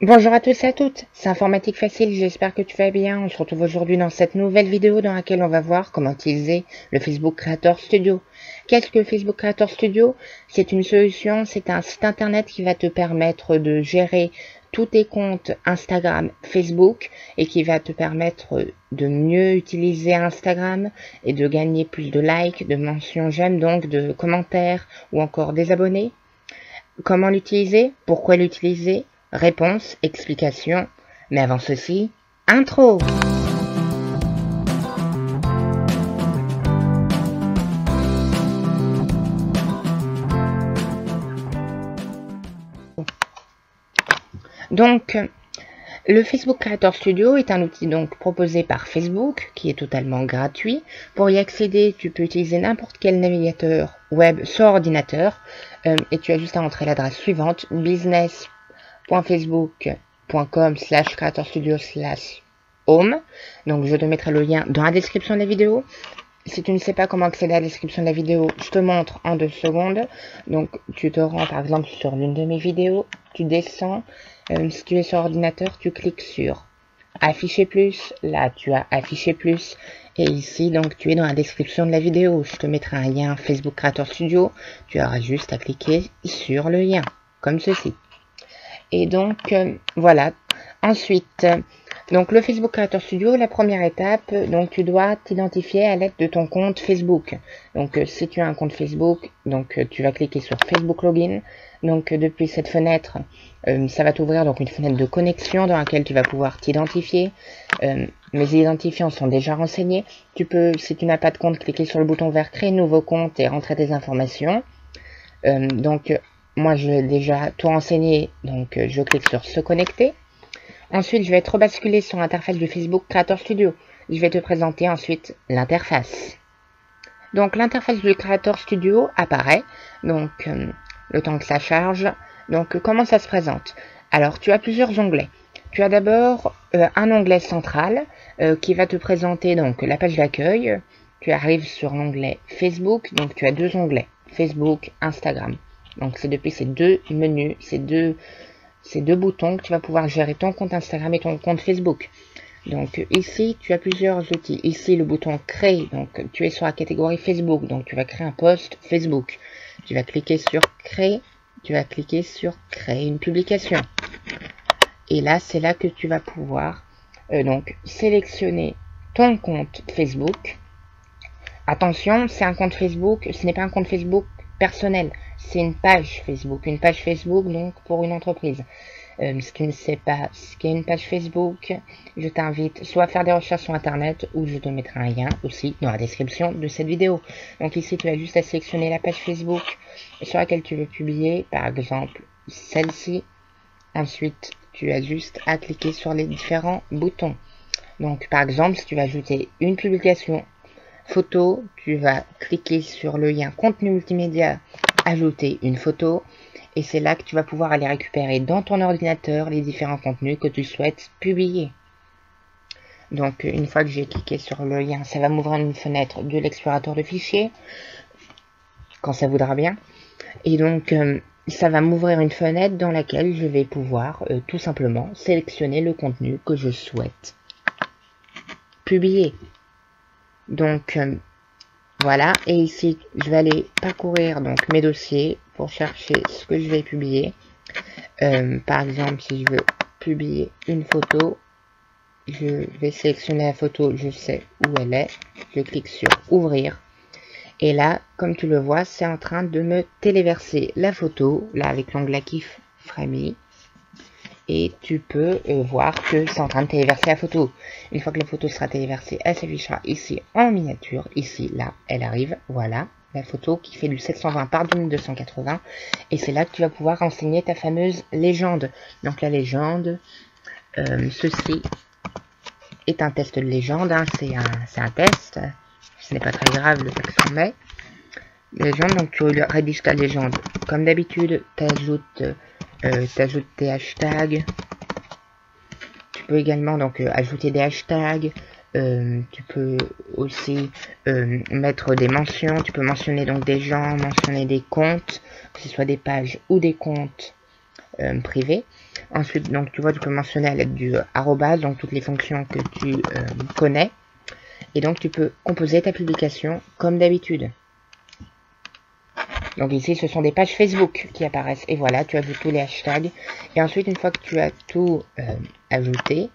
Bonjour à tous et à toutes, c'est Informatique Facile, j'espère que tu vas bien. On se retrouve aujourd'hui dans cette nouvelle vidéo dans laquelle on va voir comment utiliser le Facebook Creator Studio. Qu'est-ce que Facebook Creator Studio? C'est une solution, c'est un site internet qui va te permettre de gérer tous tes comptes Instagram, Facebook et qui va te permettre de mieux utiliser Instagram et de gagner plus de likes, de mentions j'aime, donc de commentaires ou encore des abonnés. Comment l'utiliser? Pourquoi l'utiliser? Réponse, explication, mais avant ceci, intro. Donc, le Facebook Creator Studio est un outil donc proposé par Facebook qui est totalement gratuit. Pour y accéder, tu peux utiliser n'importe quel navigateur web sur ordinateur et tu as juste à entrer l'adresse suivante business.facebook.com/creatorstudio/home. Donc je te mettrai le lien dans la description de la vidéo. Si tu ne sais pas comment accéder à la description de la vidéo, je te montre en 2 secondes. Donc tu te rends par exemple sur l'une de mes vidéos, tu descends, si tu es sur ordinateur, tu cliques sur afficher plus, là tu as afficher plus, et ici donc tu es dans la description de la vidéo, je te mettrai un lien Facebook Creator Studio, tu auras juste à cliquer sur le lien, comme ceci. Et donc voilà, ensuite donc le Facebook Creator Studio, la première étape, donc tu dois t'identifier à l'aide de ton compte Facebook. Donc si tu as un compte Facebook, donc tu vas cliquer sur Facebook Login. Donc depuis cette fenêtre, ça va t'ouvrir donc une fenêtre de connexion dans laquelle tu vas pouvoir t'identifier. Mes identifiants sont déjà renseignés. Tu peux, si tu n'as pas de compte, cliquer sur le bouton vert créer nouveau compte et rentrer tes informations. Donc moi je vais déjà tout renseigner, donc je clique sur se connecter. Ensuite, je vais être rebasculé sur l'interface du Facebook Creator Studio. Je vais te présenter ensuite l'interface. Donc, l'interface du Creator Studio apparaît. Donc, le temps que ça charge. Donc, comment ça se présente? Alors, tu as plusieurs onglets. Tu as d'abord un onglet central qui va te présenter donc la page d'accueil. Tu arrives sur l'onglet Facebook. Donc, tu as 2 onglets. Facebook, Instagram. Donc, c'est depuis ces 2 menus, ces deux boutons que tu vas pouvoir gérer ton compte Instagram et ton compte Facebook. Donc ici, tu as plusieurs outils. Ici, le bouton créer. Donc tu es sur la catégorie Facebook. Donc tu vas créer un post Facebook. Tu vas cliquer sur créer. Tu vas cliquer sur créer une publication. Et là, c'est là que tu vas pouvoir donc sélectionner ton compte Facebook. Attention, c'est un compte Facebook. Ce n'est pas un compte Facebook personnel, c'est une page Facebook donc pour une entreprise. Si tu ne sais pas ce qu'est une page Facebook, je t'invite soit à faire des recherches sur internet ou je te mettrai un lien aussi dans la description de cette vidéo. Donc ici tu as juste à sélectionner la page Facebook sur laquelle tu veux publier, par exemple celle-ci. Ensuite tu as juste à cliquer sur les différents boutons. Donc par exemple si tu veux ajouter une publication photo, tu vas cliquer sur le lien contenu multimédia, ajouter une photo, et c'est là que tu vas pouvoir aller récupérer dans ton ordinateur les différents contenus que tu souhaites publier. Donc une fois que j'ai cliqué sur le lien, ça va m'ouvrir une fenêtre de l'explorateur de fichiers, quand ça voudra bien, et donc ça va m'ouvrir une fenêtre dans laquelle je vais pouvoir tout simplement sélectionner le contenu que je souhaite publier. Donc voilà, et ici je vais aller parcourir donc mes dossiers pour chercher ce que je vais publier. Par exemple, si je veux publier une photo, je vais sélectionner la photo, je sais où elle est, je clique sur ouvrir, et là comme tu le vois, c'est en train de me téléverser la photo, là avec l'onglet GIF Framey. Et tu peux voir que c'est en train de téléverser la photo. Une fois que la photo sera téléversée, elle s'affichera ici en miniature. Ici, là, elle arrive. Voilà, la photo qui fait du 720 par 2280. Et c'est là que tu vas pouvoir renseigner ta fameuse légende. Donc la légende, ceci est un test de légende. Hein, c'est un test. Ce n'est pas très grave le texte qu'on met. Légende, donc tu rédiges ta légende. Comme d'habitude, t'ajoutes tes hashtags. Tu peux également donc ajouter des hashtags. Tu peux aussi mettre des mentions. Tu peux mentionner donc des gens, mentionner des comptes, que ce soit des pages ou des comptes privé. Ensuite, donc tu vois, tu peux mentionner à l'aide du arrobase, donc toutes les fonctions que tu connais. Et donc tu peux composer ta publication comme d'habitude. Donc ici, ce sont des pages Facebook qui apparaissent. Et voilà, tu ajoutes tous les hashtags. Et ensuite, une fois que tu as tout ajouté,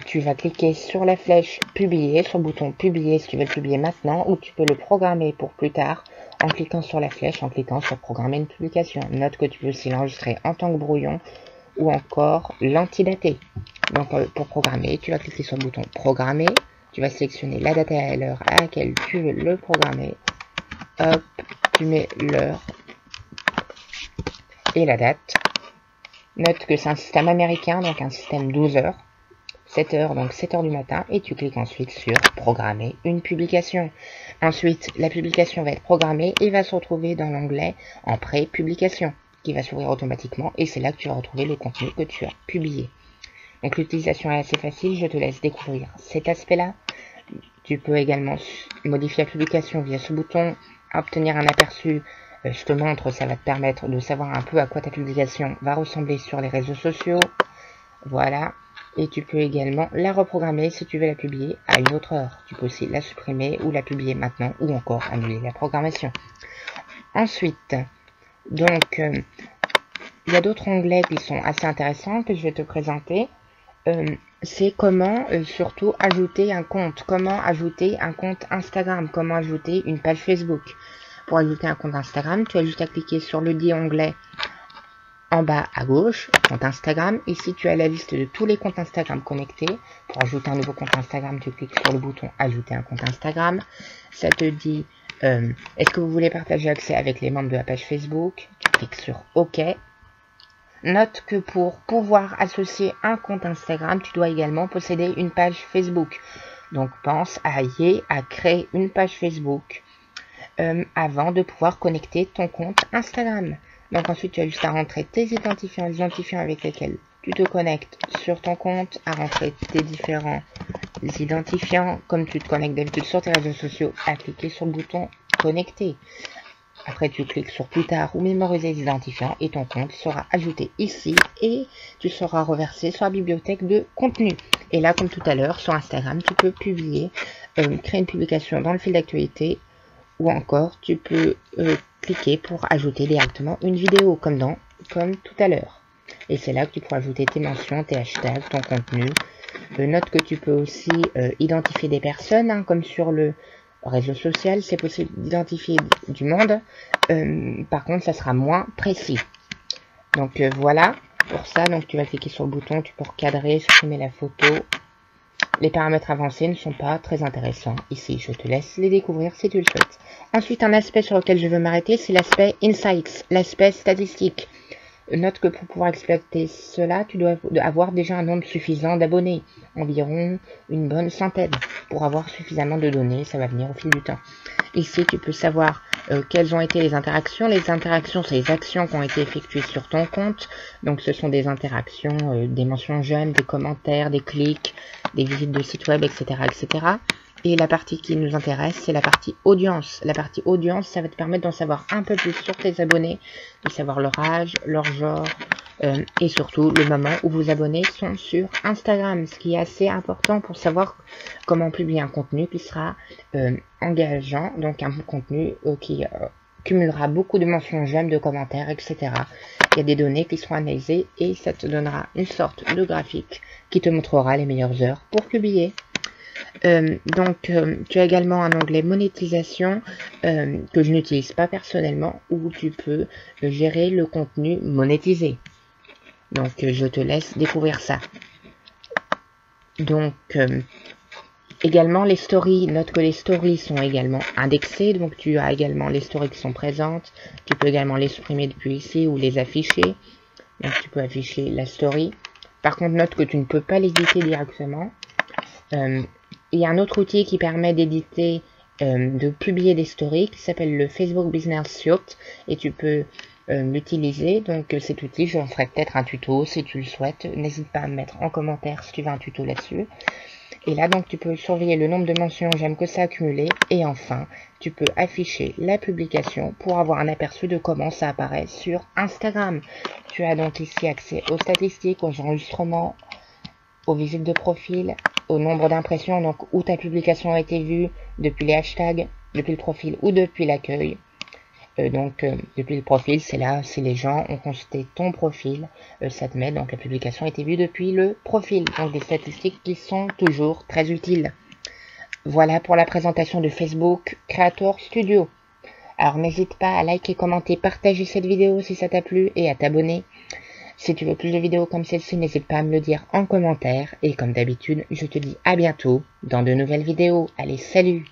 tu vas cliquer sur la flèche publier, sur le bouton publier si tu veux le publier maintenant, ou tu peux le programmer pour plus tard en cliquant sur la flèche, en cliquant sur programmer une publication. Note que tu peux aussi l'enregistrer en tant que brouillon ou encore l'antidater. Donc pour programmer, tu vas cliquer sur le bouton programmer, tu vas sélectionner la date et l'heure à laquelle tu veux le programmer. Hop, tu mets l'heure et la date. Note que c'est un système américain, donc un système 12 heures. 7 heures, donc 7 heures du matin, et tu cliques ensuite sur programmer une publication. Ensuite, la publication va être programmée et va se retrouver dans l'onglet en pré-publication, qui va s'ouvrir automatiquement, et c'est là que tu vas retrouver le contenu que tu as publié. Donc l'utilisation est assez facile, je te laisse découvrir cet aspect-là. Tu peux également modifier la publication via ce bouton, obtenir un aperçu. Je te montre, ça va te permettre de savoir un peu à quoi ta publication va ressembler sur les réseaux sociaux. Voilà. Et tu peux également la reprogrammer si tu veux la publier à une autre heure. Tu peux aussi la supprimer ou la publier maintenant ou encore annuler la programmation. Ensuite, donc, il y a d'autres onglets qui sont assez intéressants que je vais te présenter. C'est comment surtout ajouter un compte. Comment ajouter un compte Instagram. Comment ajouter une page Facebook. Pour ajouter un compte Instagram, tu as juste à cliquer sur le dit onglet en bas à gauche, compte Instagram. Ici, tu as la liste de tous les comptes Instagram connectés. Pour ajouter un nouveau compte Instagram, tu cliques sur le bouton ajouter un compte Instagram. Ça te dit est-ce que vous voulez partager accès avec les membres de la page Facebook? Tu cliques sur OK. Note que pour pouvoir associer un compte Instagram, tu dois également posséder une page Facebook. Donc pense à créer une page Facebook avant de pouvoir connecter ton compte Instagram. Donc ensuite, tu as juste à rentrer tes identifiants, les identifiants avec lesquels tu te connectes sur ton compte, à rentrer tes différents identifiants, comme tu te connectes d'habitude sur tes réseaux sociaux, à cliquer sur le bouton connecter. Après, tu cliques sur plus tard ou mémoriser les identifiants et ton compte sera ajouté ici et tu seras reversé sur la bibliothèque de contenu. Et là, comme tout à l'heure, sur Instagram, tu peux publier, créer une publication dans le fil d'actualité ou encore tu peux cliquer pour ajouter directement une vidéo comme tout à l'heure. Et c'est là que tu pourras ajouter tes mentions, tes hashtags, ton contenu. Note que tu peux aussi identifier des personnes, hein, comme sur le réseau social, c'est possible d'identifier du monde. Par contre, ça sera moins précis. Donc voilà, pour ça, donc tu vas cliquer sur le bouton, tu peux recadrer, supprimer la photo. Les paramètres avancés ne sont pas très intéressants. Ici, je te laisse les découvrir si tu le souhaites. Ensuite, un aspect sur lequel je veux m'arrêter, c'est l'aspect Insights, l'aspect statistique. Note que pour pouvoir exploiter cela, tu dois avoir déjà un nombre suffisant d'abonnés, environ une bonne centaine. Pour avoir suffisamment de données, ça va venir au fil du temps. Ici, tu peux savoir quelles ont été les interactions. Les interactions, c'est les actions qui ont été effectuées sur ton compte. Donc, ce sont des interactions, des mentions j'aime, des commentaires, des clics, des visites de sites web, etc., etc. Et la partie qui nous intéresse, c'est la partie audience. La partie audience, ça va te permettre d'en savoir un peu plus sur tes abonnés, de savoir leur âge, leur genre, et surtout le moment où vos abonnés sont sur Instagram, ce qui est assez important pour savoir comment publier un contenu qui sera engageant, donc un contenu qui cumulera beaucoup de mentions j'aime, de commentaires, etc. Il y a des données qui seront analysées et ça te donnera une sorte de graphique qui te montrera les meilleures heures pour publier. Tu as également un onglet monétisation que je n'utilise pas personnellement, où tu peux gérer le contenu monétisé. Donc je te laisse découvrir ça. Donc également les stories, note que les stories sont également indexées, donc tu as également les stories qui sont présentes. Tu peux également les supprimer depuis ici ou les afficher. Donc tu peux afficher la story. Par contre, note que tu ne peux pas l'éditer directement. Il y a un autre outil qui permet d'éditer, de publier des stories qui s'appelle le Facebook Business Suite et tu peux l'utiliser. Donc cet outil, j'en ferai peut-être un tuto si tu le souhaites. N'hésite pas à me mettre en commentaire si tu veux un tuto là-dessus. Et là, donc, tu peux surveiller le nombre de mentions j'aime que ça accumulé. Et enfin, tu peux afficher la publication pour avoir un aperçu de comment ça apparaît sur Instagram. Tu as donc ici accès aux statistiques, aux enregistrements, aux visites de profil, au nombre d'impressions, donc où ta publication a été vue, depuis les hashtags, depuis le profil ou depuis l'accueil. Depuis le profil, c'est là, si les gens ont consulté ton profil, ça te met, donc la publication a été vue depuis le profil. Donc des statistiques qui sont toujours très utiles. Voilà pour la présentation de Facebook Creator Studio. Alors n'hésite pas à liker, commenter, partager cette vidéo si ça t'a plu et à t'abonner. Si tu veux plus de vidéos comme celle-ci, n'hésite pas à me le dire en commentaire. Et comme d'habitude, je te dis à bientôt dans de nouvelles vidéos. Allez, salut!